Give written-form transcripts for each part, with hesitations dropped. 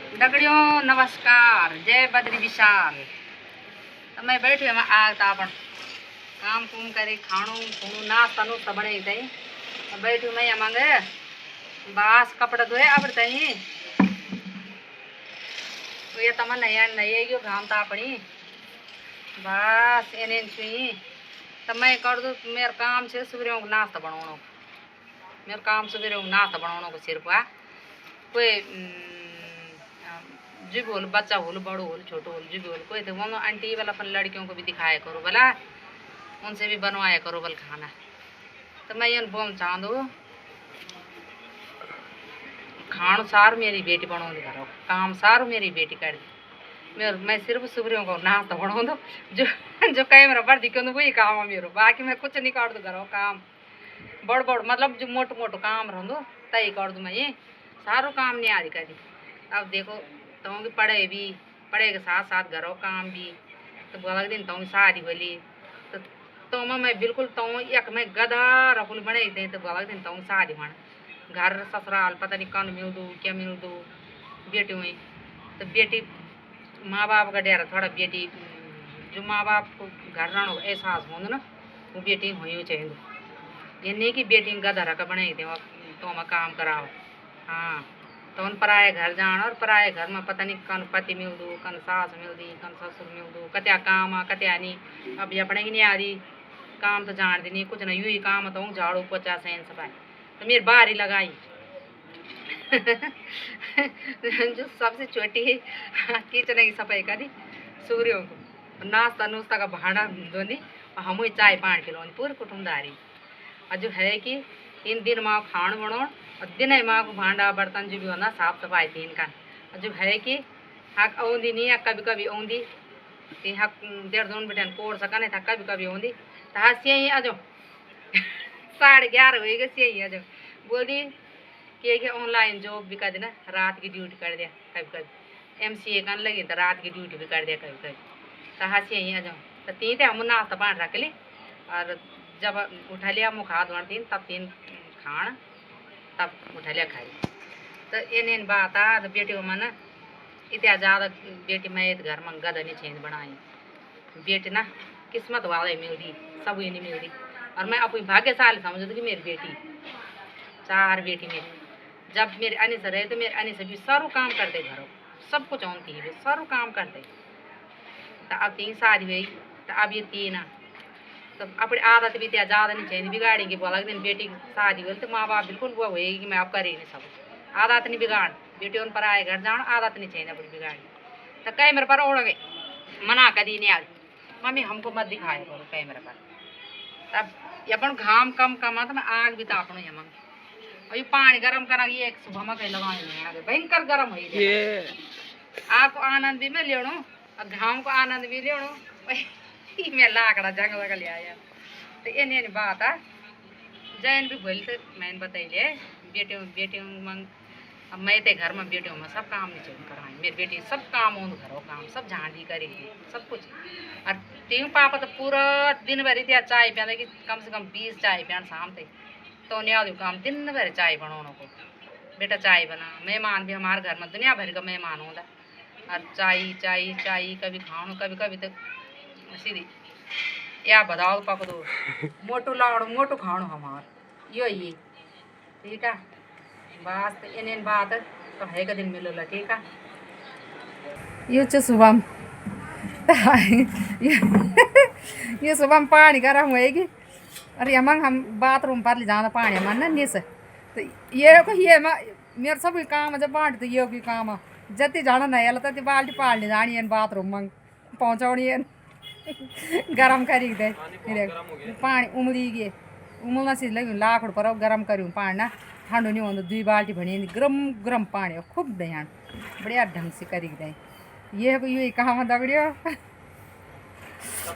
दगड़ियों नमस्कार, जय बद्री विशाल। तो मैं बैठी हम आग तापण काम कुम करे खाणू खूणू नाश्ता नुश्ता बने तई बैठी मैं मंगे बास कपड़ा धोए अब तई तो ये तमा नया नए यो घाम तापणी बस एने छुई तो मैं कर दू मेरा काम से सुबह को नाश्ता बनानो मेरा काम सुबह को नाश्ता बनानो को सिर्फ कोई जी बोल बच्चा होल बड़ो होल छोटो होल जी बोल कोई तो वो आंटी वाला अपन लड़कियों को भी दिखाया करो भला उनसे भी बनवाया करो बल खाना। तो मैं ये बोल चाह दो खान सार मेरी बेटी बना दो करो काम सार मेरी बेटी कर दी मैं सिर्फ सुबह को नाश्ता बना दो जो जो कैमरा बढ़ दी क्यों वही काम है मेरे बाकी मैं कुछ नहीं कर दू करो काम बड़ बड़ मतलब जो मोटो मोटो काम रहो तय कर दूँ मैं ये सारो काम नहीं आदि कर दी। अब देखो तो पढ़े भी पढ़े के साथ साथ घरों काम भी तो बोला दिन तो शादी बोली तो मैं बिल्कुल तो एक मैं गधा रफुल बने थे तो बोला दिन तो शादी बन घर ससुराल पता नहीं कौन मिल दूँ क्या मिल दूँ बेटी हुई तो बेटी माँ बाप का डेरा थोड़ा बेटी जो माँ बाप को घर रहने को एहसास हो ना वो बेटी हुई चाहिए ये नहीं कि बेटी गधा रखा बने थे तो मैं काम कराओ। हाँ तो उन पराए घर जान और पराए घर में पता नहीं कौन पति मिल दू कौन सास मिल दी कौन ससुर मिल दू कत्या काम आ कत्या नहीं अब अपने ही नहीं आ रही काम तो जान दी नहीं कुछ नहीं यू ही काम तो झाड़ू पोछा सैन सफाई तो मेरी बाहर ही लगाई जो सबसे छोटी है किचन की सफाई करी सूर्यों को नाश्ता नुश्ता का भाड़ा धोनी हम ही चाय पान खिलौनी पूरी कुटुम्बदारी और जो है कि इन दिन माँ खाण बनो और दिन माँ को भांडा बर्तन जो भी होना साफ सफाई थी इनका जो है कि हक आँदी नहीं है कभी कभी आँदी हक डेढ़ दोन बेटे कोड़ सका नहीं था कभी कभी आँदी तो हाँ से ही अजो 11:30 हो गए से ही अजो बोली कि ऑनलाइन जॉब भी कर देना रात की ड्यूटी कर दिया कभी कभी MCA करने लगी तो रात की ड्यूटी भी कर दिया कभी कभी तो हाँ से ही अजो तो तीन हम नाश्ता पान रख ली और जब उठा लिया मुँह हाथ धोन तीन तब तीन खान तब उठा लिया खाई तो इन बात आ तो बेटी मन इतना ज़्यादा बेटी मैं घर में गदा नहीं छेंद बनाई बेटी ना किस्मत वाले मिलती सब ही नहीं मिलती और मैं अपनी भाग्यशाली समझती कि मेरी बेटी 4 बेटी मेरी जब मेरे अनी से रहे तो मेरे अनी से भी सारू काम करते घरों सब कुछ आती है सारू काम करते तो अब 3 शादी हुई तो अब ये 3 तो अपनी आदत भी ज़्यादा नहीं चाहिए बिगाड़ेंगे बोला दिन बेटी शादी हो तो माँ बाप बिल्कुल वो होएगी कि मैं आप कर ही नहीं सकूँ आदत नहीं बिगाड़ बेटी उन पर आए घर जान आदत नहीं चाहिए अपनी बिगाड़ी तो कैमरे पर उड़ गए मना कर दी नहीं आ मम्मी हमको मत दिखाए करो कैमरे पर तब अपन घाम कम कमा तो मैं आग भी तापणो यम और ये पानी गर्म करा ये एक सुबह में कहीं लगाए भयंकर गर्म हो आग को आनंद भी मैं लेणो और घाम को आनंद भी लेणो मैं लाकड़ा जंगल का ले आया तो ये बात है जैन भी बोल तो मैंने बताइए बेटियों बेटियों मंग अब मैं तो घर में बेटियों में सब काम नहीं चाहिए कराए मेरी बेटी सब काम हो घरों काम सब झांझी करेगी सब कुछ और तीन पापा तो पूरा दिन भर इतना चाय पिया कि कम से कम 20 चाय पिया शाम तक तो नहीं आदि काम दिन भर चाय बनाने को बेटा चाय बना मेहमान भी हमारे घर में दुनिया भर का मेहमान होता और चाय चाय चाय कभी खाओ कभी कभी तो सीधी या बताओ पक दो मोटू लाड़ मोटू खाणो हमार यो ये ठीक है बस तो इन बात तो है का दिन मिलो ठीक है ये सुबह ये सुबह पानी गर्म होएगी अरे अमंग हम बाथरूम पर ले जाना पानी मन ना नीस तो ये मेरे सब काम जब बांट तो ये भी काम जति जाना नहीं अलग तो बाल्टी पाल जानी बाथरूम मंग पहुँचानी गरम करी दे पानी उमली गए उमलना से लगी लाखड़ पर गरम करूँ पानी ना ठंडो नहीं होता 2 बाल्टी भनी गरम गरम पानी खूब दे बढ़िया ढंग से करी दे ये काम दगड़ियो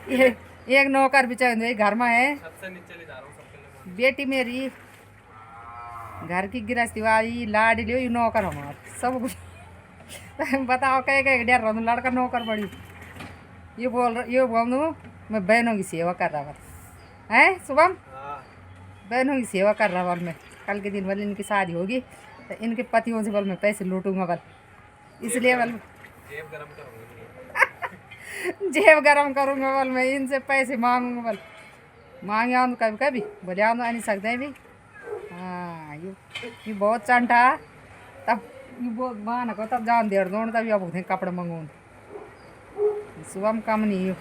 ये एक नौकर भी चाहिए घर में है बेटी मेरी घर की गृहस्थी वाली लाडी लियो नौकर हमार सब कुछ बताओ कह डेर रहा लड़का नौकर बड़ी ये बोल दूँ मैं बहनों की सेवा कर रहा है शुभम बहनों की सेवा कर रहा मैं कल के दिन बल इनकी शादी होगी तो इनके पतियों से बल मैं पैसे लूटूंगा बल इसलिए बल जेब गरम करूँगा बल मैं इनसे पैसे मांगूंगा बल मांगे आऊँ कभी कभी बोले आऊँ नहीं सकते भी। हाँ ये बहुत चंटा तब ये बहुत बहाना को तब जान देर दो तब अब कपड़े मंगू सुबह में कम नहीं हो।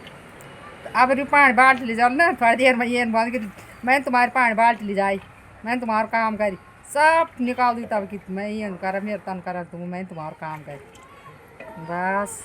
तो अब रू पानी बाल्ट ले जाओ ना थोड़ी देर में ये बंद कर मैंने तुम्हारे पानी बाल्ट ले जाई मैंने तुम्हारा काम करी सब निकाल दी तब कि मैं ये कर मेरे तन कर तुम मैं तुम्हारा काम करी बस।